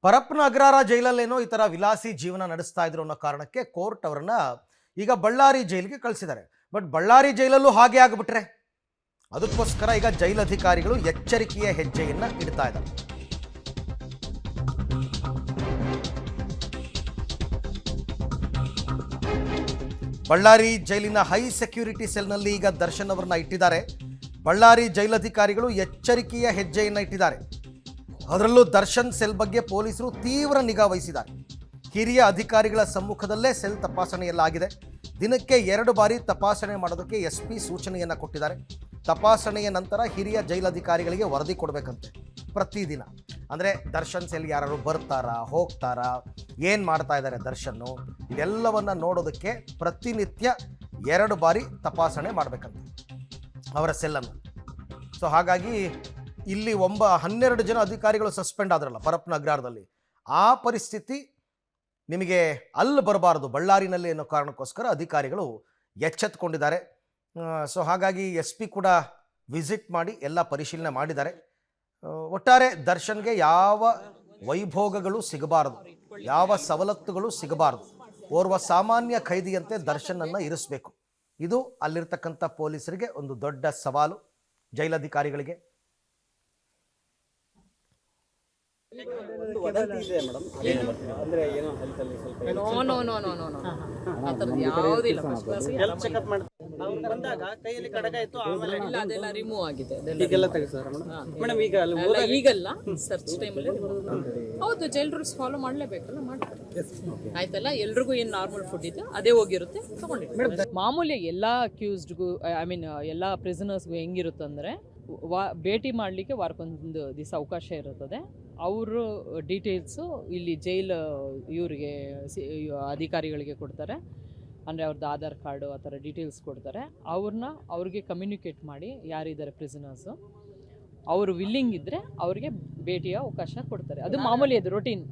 ಪರಪ್ಪನ ಅಗ್ರಹಾರ ಜೈಲಲ್ಲೇನೋ ಈ ತರ ವಿಲಾಸಿ ಜೀವನ ನಡೆಸ್ತಾ ಇದ್ರು ಅನ್ನೋ ಕಾರಣಕ್ಕೆ ಕೋರ್ಟ್ ಅವರನ್ನ ಈಗ ಬಳ್ಳಾರಿ ಜೈಲಿಗೆ ಕಳಿಸಿದ್ದಾರೆ. ಬಟ್ ಬಳ್ಳಾರಿ ಜೈಲಲ್ಲೂ ಹಾಗೆ ಆಗಿಬಿಟ್ರೆ ಅದಕ್ಕೋಸ್ಕರ ಈಗ ಜೈಲ್ ಅಧಿಕಾರಿಗಳು ಎಚ್ಚರಿಕೆಯ ಹೆಜ್ಜೆಯನ್ನ ಇಡ್ತಾ ಇದ್ದಾರೆ. ಬಳ್ಳಾರಿ ಜೈಲಿನ ಹೈ ಸೆಕ್ಯೂರಿಟಿ ಸೆಲ್ನಲ್ಲಿ ಈಗ ದರ್ಶನ್ ಅವರನ್ನ ಇಟ್ಟಿದ್ದಾರೆ. ಬಳ್ಳಾರಿ ಜೈಲಧಿಕಾರಿಗಳು ಎಚ್ಚರಿಕೆಯ ಹೆಜ್ಜೆಯನ್ನ ಇಟ್ಟಿದ್ದಾರೆ. ಅದರಲ್ಲೂ ದರ್ಶನ್ ಸೆಲ್ ಬಗ್ಗೆ ಪೊಲೀಸರು ತೀವ್ರ ನಿಗಾ ವಹಿಸಿದ್ದಾರೆ. ಹಿರಿಯ ಅಧಿಕಾರಿಗಳ ಸಮ್ಮುಖದಲ್ಲೇ ಸೆಲ್ ತಪಾಸಣೆಯಲ್ಲಾಗಿದೆ. ದಿನಕ್ಕೆ 2 ಬಾರಿ ತಪಾಸಣೆ ಮಾಡೋದಕ್ಕೆ SP ಸೂಚನೆಯನ್ನು ಕೊಟ್ಟಿದ್ದಾರೆ. ತಪಾಸಣೆಯ ನಂತರ ಹಿರಿಯ ಜೈಲಧಿಕಾರಿಗಳಿಗೆ ವರದಿ ಕೊಡಬೇಕಂತೆ ಪ್ರತಿದಿನ. ಅಂದರೆ ದರ್ಶನ್ ಸೆಲ್ ಯಾರು ಬರ್ತಾರಾ, ಹೋಗ್ತಾರಾ, ಏನು ಮಾಡ್ತಾ ಇದ್ದಾರೆ ದರ್ಶನ್ನು, ಇದೆಲ್ಲವನ್ನು ನೋಡೋದಕ್ಕೆ ಪ್ರತಿನಿತ್ಯ 2 ಬಾರಿ ತಪಾಸಣೆ ಮಾಡಬೇಕಂತೆ ಅವರ ಸೆಲ್ಲನ್ನು. ಸೊ ಹಾಗಾಗಿ ಇಲ್ಲಿ 12 ಜನ ಅಧಿಕಾರಿಗಳು ಸಸ್ಪೆಂಡ್ ಆದ್ರಲ್ಲ ಪರಪ್ಪನ ಅಗ್ರಹಾರದಲ್ಲಿ, ಆ ಪರಿಸ್ಥಿತಿ ನಿಮಗೆ ಅಲ್ಲಿ ಬರಬಾರ್ದು ಬಳ್ಳಾರಿನಲ್ಲಿ ಅನ್ನೋ ಕಾರಣಕ್ಕೋಸ್ಕರ ಅಧಿಕಾರಿಗಳು ಎಚ್ಚೆತ್ತುಕೊಂಡಿದ್ದಾರೆ. ಸೊ ಹಾಗಾಗಿ SP ಕೂಡ ವಿಸಿಟ್ ಮಾಡಿ ಎಲ್ಲ ಪರಿಶೀಲನೆ ಮಾಡಿದ್ದಾರೆ. ಒಟ್ಟಾರೆ ದರ್ಶನ್ಗೆ ಯಾವ ವೈಭೋಗಗಳು ಸಿಗಬಾರದು, ಯಾವ ಸವಲತ್ತುಗಳು ಸಿಗಬಾರದು. ಓರ್ವ ಸಾಮಾನ್ಯ ಖೈದಿಯಂತೆ ದರ್ಶನನ್ನು ಇರಿಸಬೇಕು. ಇದು ಅಲ್ಲಿರ್ತಕ್ಕಂಥ ಪೊಲೀಸರಿಗೆ ಒಂದು ದೊಡ್ಡ ಸವಾಲು, ಜೈಲಧಿಕಾರಿಗಳಿಗೆ. ಈಗಲ್ಲ ಸರ್ಚ್ ಟೈಮಲ್ಲಿ ಹೌದು, ಜೈಲ್ ರೂಲ್ಸ್ ಫಾಲೋ ಮಾಡ್ಲೇಬೇಕಲ್ಲ, ಮಾಡ್ತಾರೆ ಆಯ್ತಲ್ಲ. ಎಲ್ರಿಗೂ ಏನ್ ನಾರ್ಮಲ್ ಫುಡ್ ಇದೆ ಅದೇ ಹೋಗಿರುತ್ತೆ, ತಗೊಂಡಿರ್ತಾರೆ. ಮಾಮೂಲಿ ಎಲ್ಲಾ ಅಕ್ಯೂಸ್ಡ್ಗೂ ಎಲ್ಲಾ ಪ್ರಿಸನರ್ಸ್ಗೂ ಹೆಂಗಿರುತ್ತಂದ್ರೆ ಭೇಟಿ ಮಾಡಲಿಕ್ಕೆ ವಾರಕ್ಕೊಂದು ದಿವಸ ಅವಕಾಶ ಇರುತ್ತದೆ. ಅವರು ಡೀಟೇಲ್ಸು ಇಲ್ಲಿ ಜೈಲ್ ಇವರಿಗೆ ಅಧಿಕಾರಿಗಳಿಗೆ ಕೊಡ್ತಾರೆ. ಅಂದರೆ ಅವ್ರದ್ದು ಆಧಾರ್ ಕಾರ್ಡು ಆ ಥರ ಡೀಟೇಲ್ಸ್ ಕೊಡ್ತಾರೆ. ಅವ್ರಿಗೆ ಕಮ್ಯುನಿಕೇಟ್ ಮಾಡಿ ಯಾರಿದ್ದಾರೆ ಪ್ರಿಸನರ್ಸು, ಅವರು ವಿಲ್ಲಿಂಗ್ ಇದ್ದರೆ ಅವ್ರಿಗೆ ಭೇಟಿಯ ಅವಕಾಶ ಕೊಡ್ತಾರೆ. ಅದು ಮಾಮೂಲಿ, ಅದು ರೊಟೀನ್.